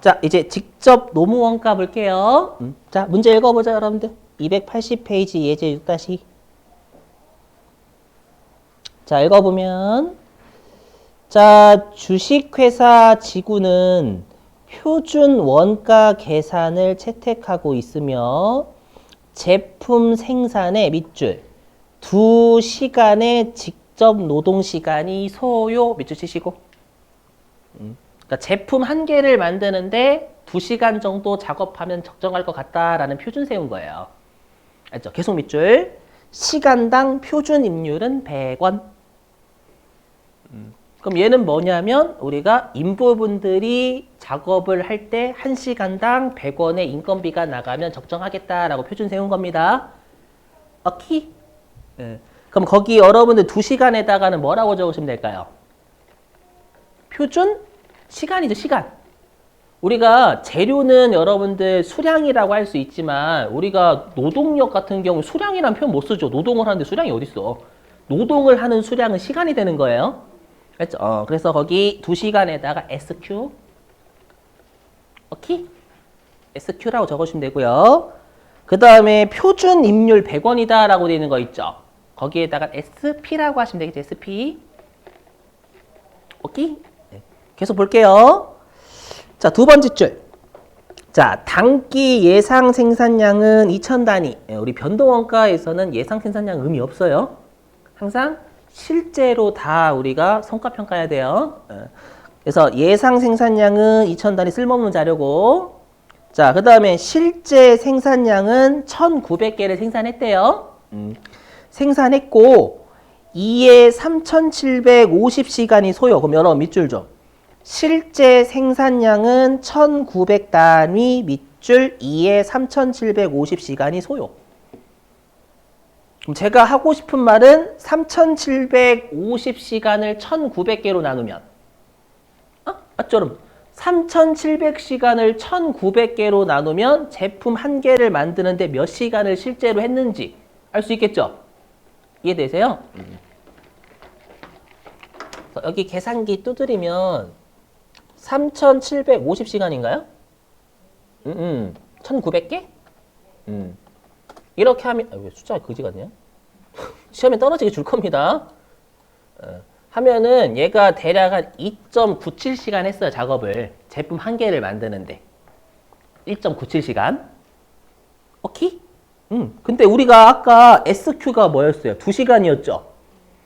자, 이제 직접 노무 원가 볼게요. 자, 문제 읽어보자, 여러분들. 280페이지 예제 6-2. 자, 읽어보면. 자, 주식회사 지구는 표준 원가 계산을 채택하고 있으며 제품 생산의 밑줄 2시간의 직접 노동 시간이 소요 밑줄 치시고 그러니까 제품 한 개를 만드는데 2시간 정도 작업하면 적정할 것 같다라는 표준 세운 거예요. 알죠? 계속 밑줄. 시간당 표준 임률은 100원. 그럼 얘는 뭐냐면 우리가 인부분들이 작업을 할 때 1시간당 100원의 인건비가 나가면 적정하겠다라고 표준 세운 겁니다. 오케이? 네. 그럼 거기 여러분들 2시간에다가는 뭐라고 적으시면 될까요? 표준 시간이죠, 시간. 우리가 재료는 여러분들 수량이라고 할 수 있지만 우리가 노동력 같은 경우 수량이라는 표현 못 쓰죠. 노동을 하는데 수량이 어딨어. 노동을 하는 수량은 시간이 되는 거예요. 그렇죠? 그래서 거기 2시간에다가 SQ 오케이? SQ라고 적으시면 되고요. 그 다음에 표준 임률 100원이다 라고 되어 있는 거 있죠? 거기에다가 SP라고 하시면 되겠죠? SP 오케이? 네. 계속 볼게요. 자, 두 번째 줄. 자, 단기 예상 생산량은 2000단위. 우리 변동원가에서는 예상 생산량 의미 없어요. 항상 실제로 다 우리가 성과평가해야 돼요. 그래서 예상 생산량은 2000단위 쓸모없는 자료고, 자, 그 다음에 실제 생산량은 1900개를 생산했대요. 생산했고, 이에 3750시간이 소요. 그럼 여러분 밑줄 좀. 실제 생산량은 1900단위 밑줄 2에 3750시간이 소요. 그럼 제가 하고 싶은 말은 3750시간을 1900개로 나누면 맞죠? 그럼 3700시간을 1900개로 나누면 제품 한 개를 만드는데 몇 시간을 실제로 했는지 알 수 있겠죠? 이해되세요? 여기 계산기 두드리면 3750시간인가요? 1900개? 이렇게 하면 왜 숫자가 그지 같냐? 시험에 떨어지게 줄 겁니다. 하면은 얘가 대략 한 2.97시간 했어요. 작업을. 제품 한 개를 만드는데 1.97시간. 오케이? 근데 우리가 아까 SQ가 뭐였어요? 2시간이었죠?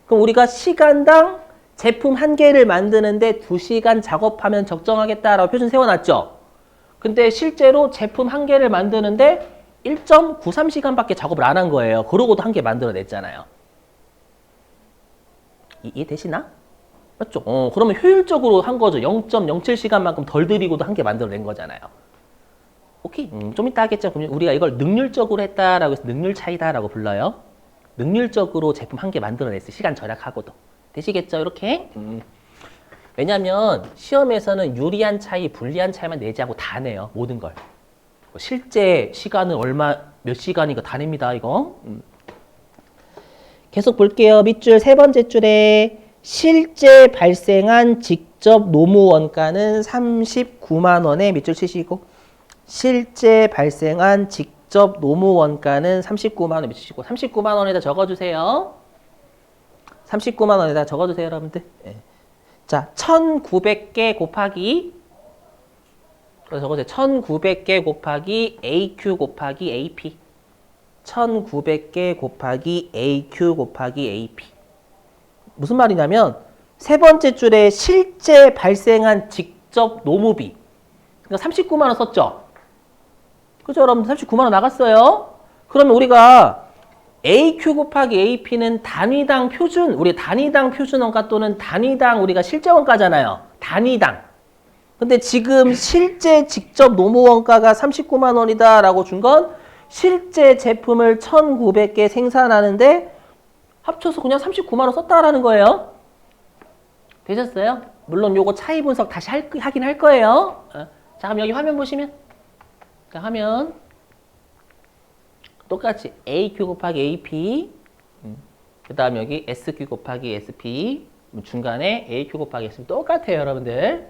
그럼 우리가 시간당 제품 한 개를 만드는데 2시간 작업하면 적정하겠다라고 표준 세워놨죠? 근데 실제로 제품 한 개를 만드는데 1.93시간밖에 작업을 안 한 거예요. 그러고도 한 개 만들어냈잖아요. 이해되시나? 맞죠? 그러면 효율적으로 한 거죠. 0.07시간만큼 덜 들이고도 한 개 만들어낸 거잖아요. 오케이? 좀 이따 하겠죠. 그럼 우리가 이걸 능률적으로 했다라고 해서 능률 차이다라고 불러요. 능률적으로 제품 한 개 만들어냈어요. 시간 절약하고도. 되시겠죠? 이렇게? 왜냐면 시험에서는 유리한 차이, 불리한 차이만 내지 않고 다 내요. 모든 걸. 실제 시간은 몇 시간이고 다 냅니다. 이거. 계속 볼게요. 밑줄 세 번째 줄에 실제 발생한 직접 노무 원가는 39만 원에 밑줄 치시고 실제 발생한 직접 노무 원가는 39만 원 밑줄 치시고 39만 원에다 적어주세요. 39만 원에다 적어주세요, 여러분들. 네. 자, 1900개 곱하기 적어주세요. 1900개 곱하기 AQ 곱하기 AP 1900개 곱하기 AQ 곱하기 AP 무슨 말이냐면 세 번째 줄에 실제 발생한 직접 노무비 그러니까 39만 원 썼죠? 그죠? 여러분 39만 원 나갔어요? 그러면 우리가 AQ 곱하기 AP는 단위당 표준, 우리 단위당 표준 원가 또는 단위당 우리가 실제 원가잖아요. 단위당. 근데 지금 실제 직접 노무 원가가 39만 원이다라고 준 건 실제 제품을 1900개 생산하는데 합쳐서 그냥 39만 원 썼다라는 거예요. 되셨어요? 물론 요거 차이 분석 다시 하긴 할 거예요. 자, 그럼 여기 화면 보시면 자, 화면 똑같이 AQ 곱하기 AP 그 다음 여기 SQ 곱하기 SP 중간에 AQ 곱하기 SP 똑같아요, 여러분들.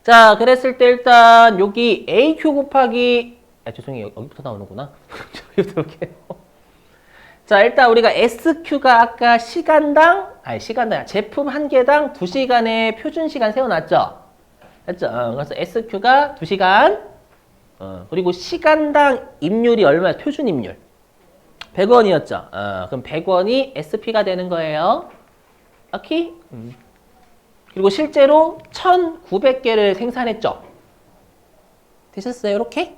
자, 그랬을 때 일단 여기 AQ 곱하기 죄송해요. 여기부터 나오는구나. 여기부터 이렇게. 자, 일단 우리가 SQ가 아까 시간당 제품 한 개당 2시간의 표준 시간 세워놨죠? 맞죠? 그래서 SQ가 2시간. 그리고 시간당 입률이 얼마야? 표준 입률. 100원이었죠? 그럼 100원이 SP가 되는 거예요. 오케이? 그리고 실제로 1900개를 생산했죠? 되셨어요? 이렇게?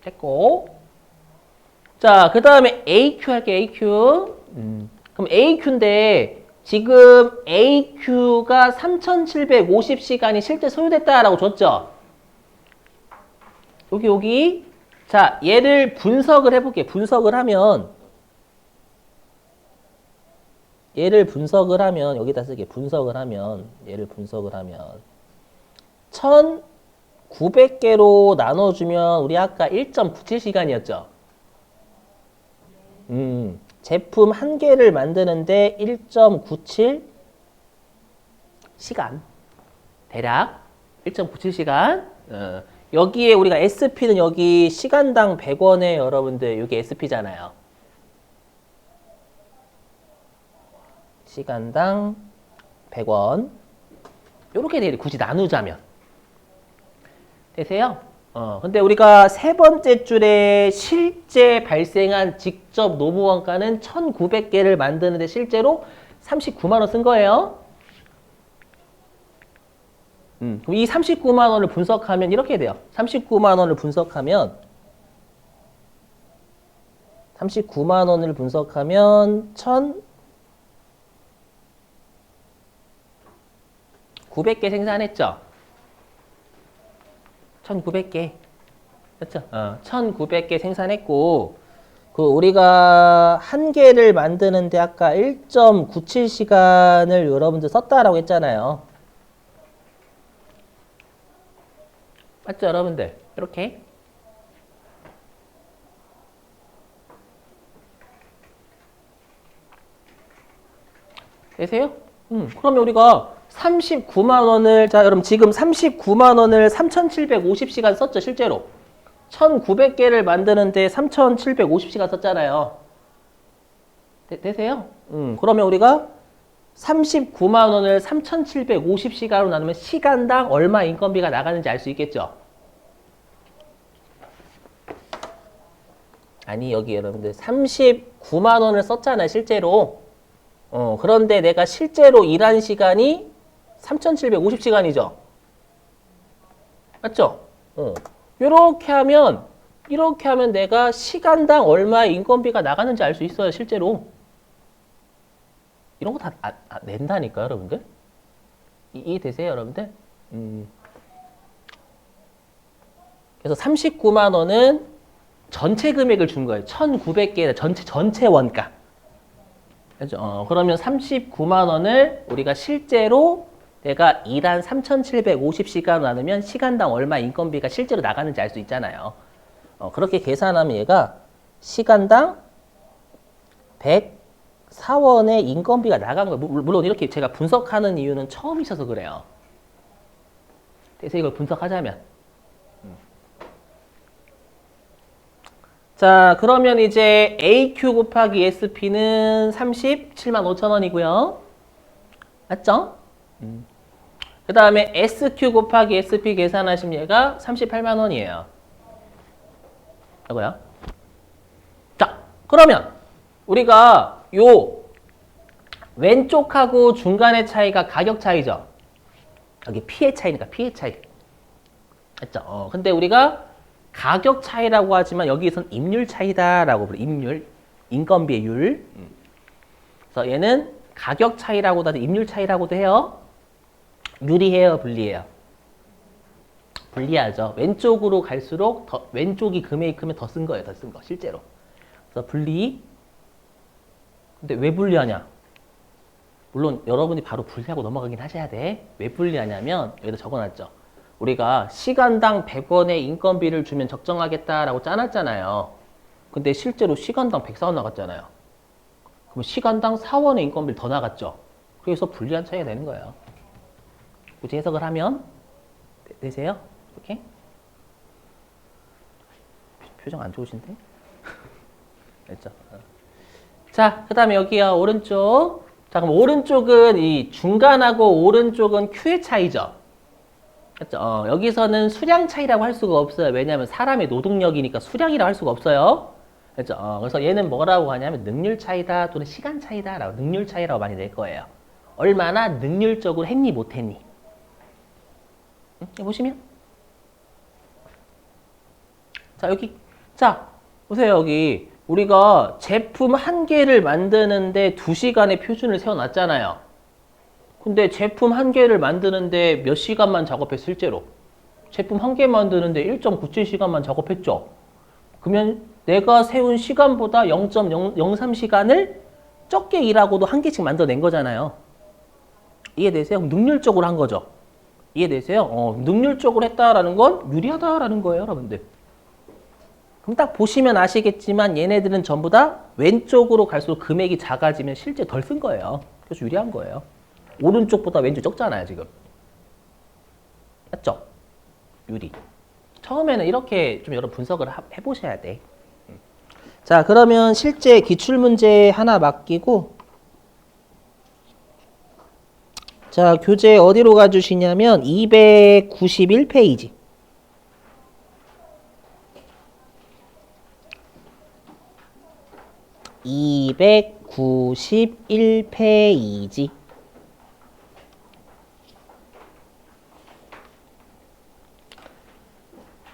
됐고. 자, 그 다음에 AQ 할게요. AQ. 그럼 AQ인데 지금 AQ가 3750시간이 실제 소요됐다라고 줬죠? 여기. 자, 얘를 분석을 해볼게요. 얘를 분석을 하면 여기다 쓰게. 얘를 분석을 하면 1900개로 나눠주면 우리 아까 1.97시간이었죠? 제품 한 개를 만드는데 1.97 시간. 대략 1.97시간. 여기에 우리가 SP는 여기 시간당 100원에 여러분들 여기 SP잖아요. 시간당 100원. 요렇게 되게 굳이 나누자면. 되세요? 근데 우리가 세 번째 줄에 실제 발생한 직접 노무 원가는 1900개를 만드는데 실제로 39만 원 쓴 거예요. 그럼 이 39만 원을 분석하면 이렇게 돼요. 39만 원을 분석하면 1900개 생산했죠? 1900개. 그렇죠? 1900개 생산했고, 우리가 한 개를 만드는데 아까 1.97시간을 여러분들 썼다라고 했잖아요. 맞죠, 여러분들? 이렇게. 되세요? 그러면 우리가 39만 원을, 자, 여러분 지금 39만 원을 3750시간 썼죠, 실제로. 1900개를 만드는데 3750시간 썼잖아요. 되세요? 그러면 우리가 39만 원을 3750시간으로 나누면 시간당 얼마 인건비가 나가는지 알 수 있겠죠? 아니, 여기 여러분들 39만 원을 썼잖아요, 실제로. 그런데 내가 실제로 일한 시간이 3750시간이죠. 맞죠? 이렇게 하면 내가 시간당 얼마의 인건비가 나가는지 알 수 있어요, 실제로. 이런 거 다 낸다니까요, 여러분들. 이해되세요, 여러분들? 그래서 39만 원은 전체 금액을 준 거예요. 1900개 전체 원가. 그렇죠? 그러면 39만 원을 우리가 실제로 내가 일한 3750시간으로 나누면 시간당 얼마 인건비가 실제로 나가는지 알 수 있잖아요. 그렇게 계산하면 얘가 시간당 104원의 인건비가 나간 거예요. 물론 이렇게 제가 분석하는 이유는 처음이셔서 그래요. 그래서 이걸 분석하자면. 자, 그러면 이제 AQ 곱하기 SP는 37만 5천 원이고요. 맞죠? 그 다음에 SQ 곱하기 SP 계산하시면 얘가 38만 원이에요. 이거야. 자, 그러면 우리가 요 왼쪽하고 중간의 차이가 가격 차이죠. 여기 P의 차이니까 P의 차이. 맞죠? 근데 우리가 가격 차이라고 하지만 여기에선 임률 차이다라고 불러요. 임률, 인건비의 율. 그래서 얘는 가격 차이라고도 하고 임률 차이라고도 해요. 유리해요, 불리해요? 불리하죠. 왼쪽으로 갈수록 왼쪽이 금액이 크면 더 쓴 거예요, 더 쓴 거, 실제로. 그래서 분리. 근데 왜 분리하냐? 물론 여러분이 바로 분리하고 넘어가긴 하셔야 돼. 왜 분리하냐면 여기다 적어놨죠. 우리가 시간당 100원의 인건비를 주면 적정하겠다라고 짜놨잖아요. 근데 실제로 시간당 104원 나갔잖아요. 그럼 시간당 4원의 인건비를 더 나갔죠. 그래서 불리한 차이가 되는 거예요. 굳이 해석을 하면 되세요? 이렇게? 표정 안 좋으신데? 됐죠? 자, 그 다음에 여기요, 오른쪽. 자, 그럼 오른쪽은 이 중간하고 오른쪽은 Q의 차이죠? 그렇죠? 여기서는 수량 차이라고 할 수가 없어요. 왜냐하면 사람의 노동력이니까 수량이라고 할 수가 없어요. 그렇죠? 그래서 얘는 뭐라고 하냐면 능률 차이다 또는 시간 차이다라고 능률 차이라고 많이 낼 거예요. 얼마나 능률적으로 했니 못했니? 응? 보시면 자 여기 자 보세요 여기 우리가 제품 한 개를 만드는데 2시간의 표준을 세워놨잖아요. 근데 제품 한 개를 만드는데 몇 시간만 작업해 실제로? 제품 한 개 만드는데 1.97시간만 작업했죠. 그러면 내가 세운 시간보다 0.03시간을 적게 일하고도 한 개씩 만들어낸 거잖아요. 이해되세요? 능률적으로 한 거죠. 이해되세요? 능률적으로 했다라는 건 유리하다라는 거예요, 여러분들. 그럼 딱 보시면 아시겠지만 얘네들은 전부 다 왼쪽으로 갈수록 금액이 작아지면 실제 덜 쓴 거예요. 그래서 유리한 거예요. 오른쪽보다 왼쪽 적잖아요, 지금. 맞죠? 유리. 처음에는 이렇게 좀 여러 분석을 해보셔야 돼. 자, 그러면 실제 기출문제 하나 맡기고 자, 교재 어디로 가주시냐면 291페이지. 291페이지.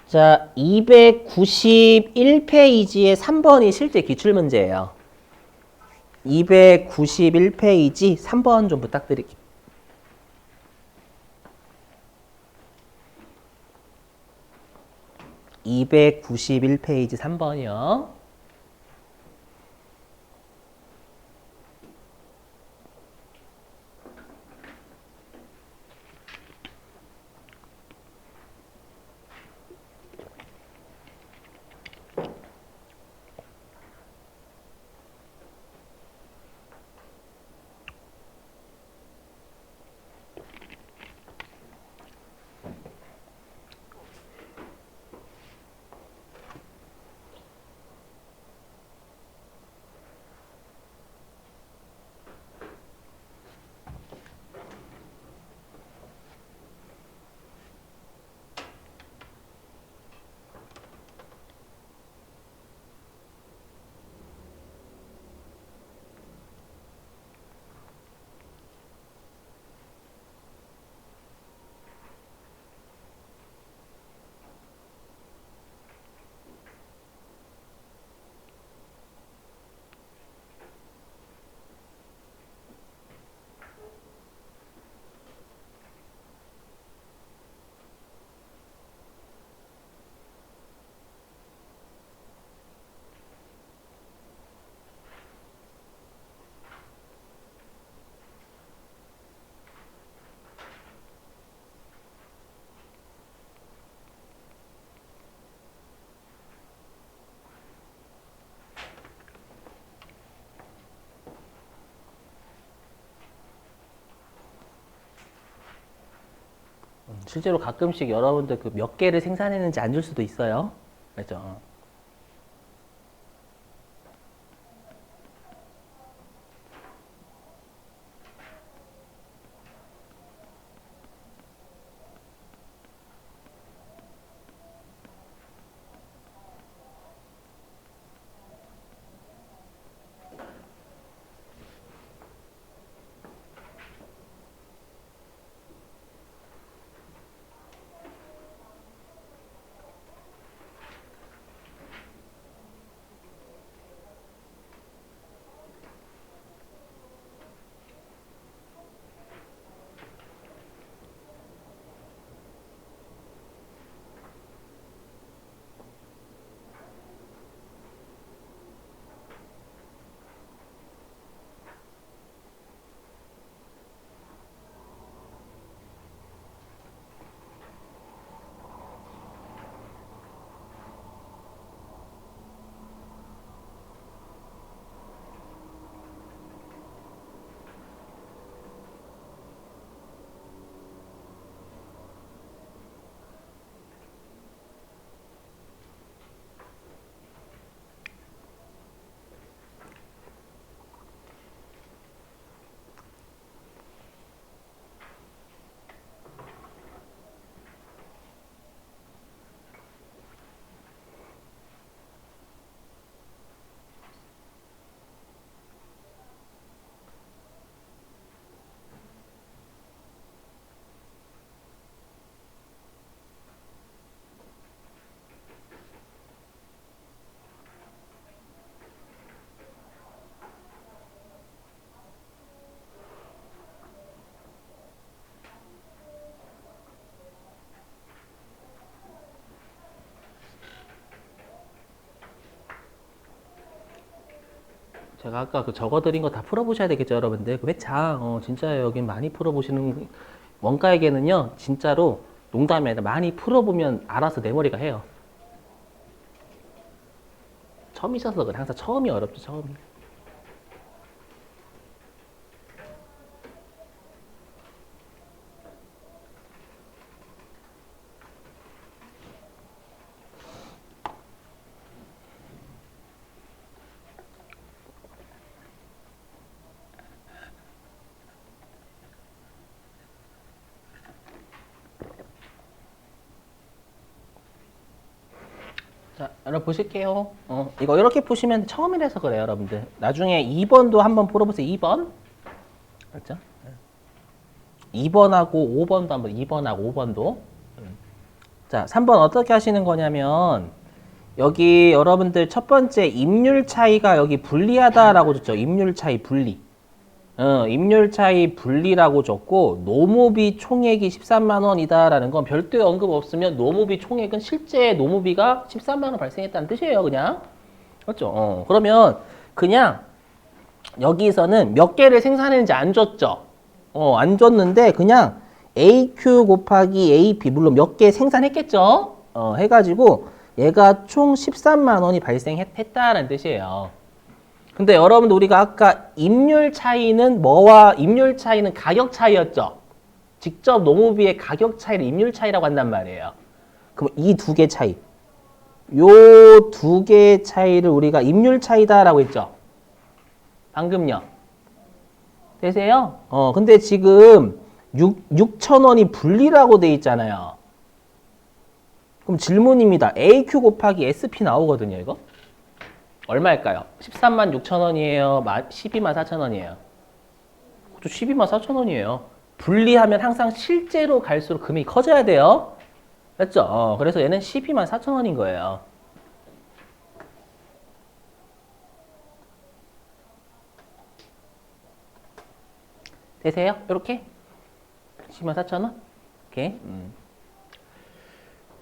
자, 291페이지의 3번이 실제 기출문제예요. 291페이지 3번 좀 부탁드릴게요. 291페이지 3번이요. 실제로 가끔씩 여러분들 그 몇 개를 생산했는지 안 줄 수도 있어요. 그렇죠? 제가 아까 그 적어드린 거 다 풀어보셔야 되겠죠, 여러분들. 그 회차, 진짜 여기 많이 풀어보시는 원가에게는요, 진짜로 농담이 아니라 많이 풀어보면 알아서 내 머리가 해요. 처음이셔서 그래. 항상 처음이 어렵죠, 처음이. 자, 여러분 보실게요. 이거 이렇게 푸시면 처음이라서 그래요, 여러분들. 나중에 2번도 한번 풀어보세요. 2번. 알죠? 2번하고 5번도 한번 2번하고 5번도. 자, 3번 어떻게 하시는 거냐면 여기 여러분들 첫 번째 임률 차이가 여기 불리하다라고 줬죠. 임률 차이 분리. 임률 차이 분리라고 줬고 노무비 총액이 13만 원이다라는 건 별도의 언급 없으면 노무비 총액은 실제 노무비가 13만 원 발생했다는 뜻이에요, 그냥. 맞죠? 그러면 그냥 여기서는 몇 개를 생산했는지 안 줬죠. 안 줬는데 그냥 AQ 곱하기 AP 물론 몇 개 생산했겠죠. 해가지고 얘가 총 13만 원이 발생했다라는 뜻이에요. 근데 여러분들 우리가 아까 임률 차이는 뭐와 임률 차이는 가격 차이였죠. 직접 노무비의 가격 차이를 임률 차이라고 한단 말이에요. 그럼 이 두 개 차이, 요 두 개 차이를 우리가 임률 차이다라고 했죠. 방금요. 되세요? 근데 지금 6,000원이 분리라고 돼 있잖아요. 그럼 질문입니다. AQ 곱하기 SP 나오거든요, 이거. 얼마일까요? 13만 6천 원이에요? 12만 4천 원이에요? 12만 4천 원이에요. 분리하면 항상 실제로 갈수록 금액이 커져야 돼요. 맞죠? 그래서 얘는 12만 4천 원인 거예요. 되세요? 이렇게? 12만 4천 원? 오케이.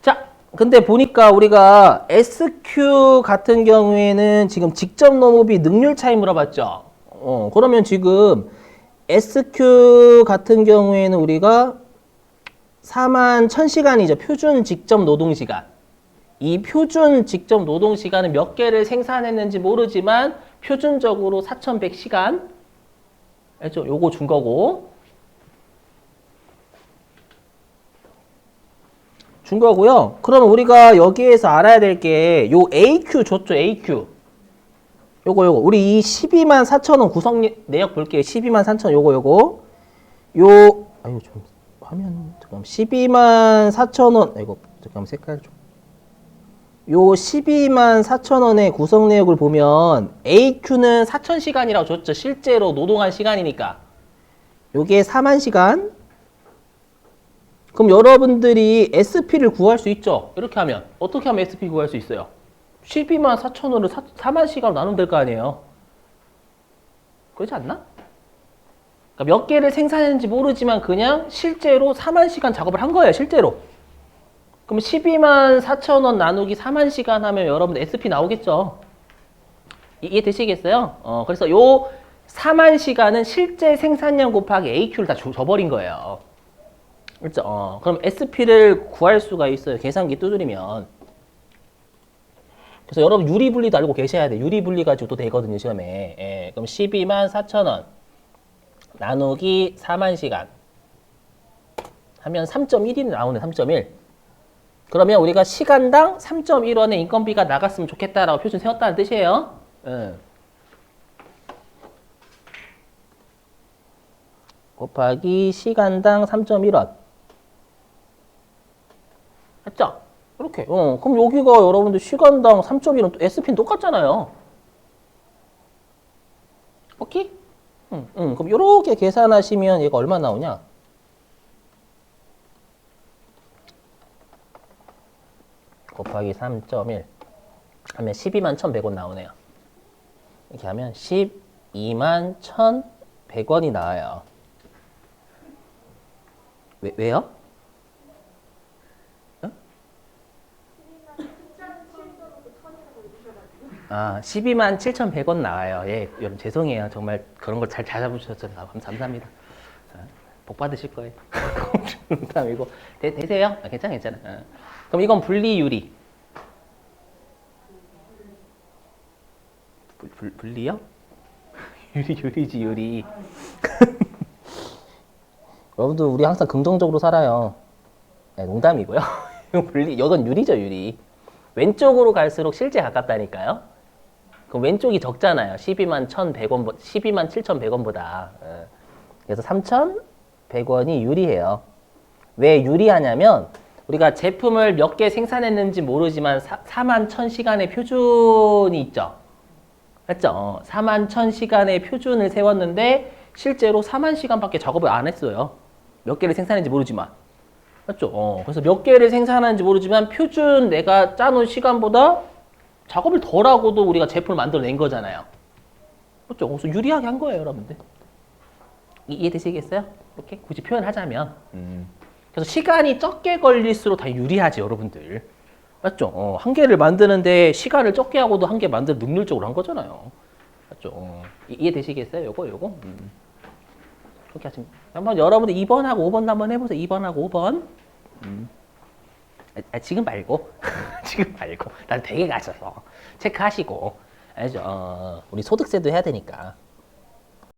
자, 근데 보니까 우리가 SQ 같은 경우에는 지금 직접 노무비 능률 차이 물어봤죠? 그러면 지금 SQ 같은 경우에는 우리가 4만 1000시간이죠. 표준 직접 노동시간. 이 표준 직접 노동시간은 몇 개를 생산했는지 모르지만 표준적으로 4100시간. 알죠? 요거 준 거고. 준 거고요. 그럼 우리가 여기에서 알아야 될 게 요 AQ 줬죠, AQ. 요거 우리 이 12만 4천 원 구성 내역 볼게요. 12만 4천 요거 아이고 좀 화면 잠깐만. 12만 4천 원 이거 잠깐만 색깔 좀. 요 12만 4천 원의 구성 내역을 보면 AQ는 4,000시간이라고 줬죠. 실제로 노동한 시간이니까. 요게 4만 시간. 그럼 여러분들이 SP를 구할 수 있죠? 이렇게 하면. 어떻게 하면 SP 구할 수 있어요? 12만 4천 원을 4만 시간으로 나누면 될 거 아니에요? 그렇지 않나? 그러니까 몇 개를 생산했는지 모르지만 그냥 실제로 4만 시간 작업을 한 거예요, 실제로. 그럼 12만 4천 원 나누기 4만 시간 하면 여러분들 SP 나오겠죠? 이해되시겠어요? 그래서 요 4만 시간은 실제 생산량 곱하기 AQ를 다 줘버린 거예요. 그렇죠? 그럼 SP를 구할 수가 있어요. 계산기 두드리면. 그래서 여러분 유리분리도 알고 계셔야 돼요. 유리분리 가지고 또 되거든요, 시험에. 예, 그럼 12만 4천 원 나누기 4만 시간 하면 3.1이 나오네, 3.1. 그러면 우리가 시간당 3.1원의 인건비가 나갔으면 좋겠다라고 표준 세웠다는 뜻이에요. 예. 곱하기 시간당 3.1원. 맞죠? 이렇게. 그럼 여기가 여러분들 시간당 3.1원, SP는 똑같잖아요. 오케이? 그럼 이렇게 계산하시면 얘가 얼마 나오냐? 곱하기 3.1 하면 12만 1,100원 나오네요. 이렇게 하면 12만 1,100원이 나와요. 왜요? 아, 12만 7,100원 나와요. 예, 여러분 죄송해요. 정말 그런 걸 잘 찾아보셔서 감사합니다. 복 받으실 거예요. 농담이고. 되세요? 아, 괜찮아. 그럼 이건 분리유리. 분리요? 유리지, 유리. 여러분들, 우리 항상 긍정적으로 살아요. 네, 농담이고요. 이건 유리죠, 유리. 왼쪽으로 갈수록 실제 가깝다니까요. 그럼 왼쪽이 적잖아요. 12만 1,100원, 12만 7,100원보다. 그래서 3,100원이 유리해요. 왜 유리하냐면, 우리가 제품을 몇 개 생산했는지 모르지만 4만 1,000시간의 표준이 있죠. 맞죠? 4만 1,000시간의 표준을 세웠는데 실제로 4만 시간밖에 작업을 안 했어요. 몇 개를 생산했는지 모르지만. 맞죠? 그래서 몇 개를 생산하는지 모르지만 표준 내가 짜놓은 시간보다 작업을 덜 하고도 우리가 제품을 만들어낸 거잖아요. 그렇죠? 그래서 유리하게 한 거예요, 여러분들. 이해되시겠어요? 이렇게 굳이 표현하자면. 그래서 시간이 적게 걸릴수록 다 유리하지, 여러분들. 맞죠? 한 개를 만드는데 시간을 적게 하고도 한 개 만드는 능률적으로 한 거잖아요. 맞죠? 이해되시겠어요? 요거? 그렇게 하시면. 한번 여러분들 2번하고 5번 한번 해보세요. 2번하고 5번. 지금 말고. 지금 말고. 난 되게 가셔서 체크하시고. 알죠? 우리 소득세도 해야 되니까.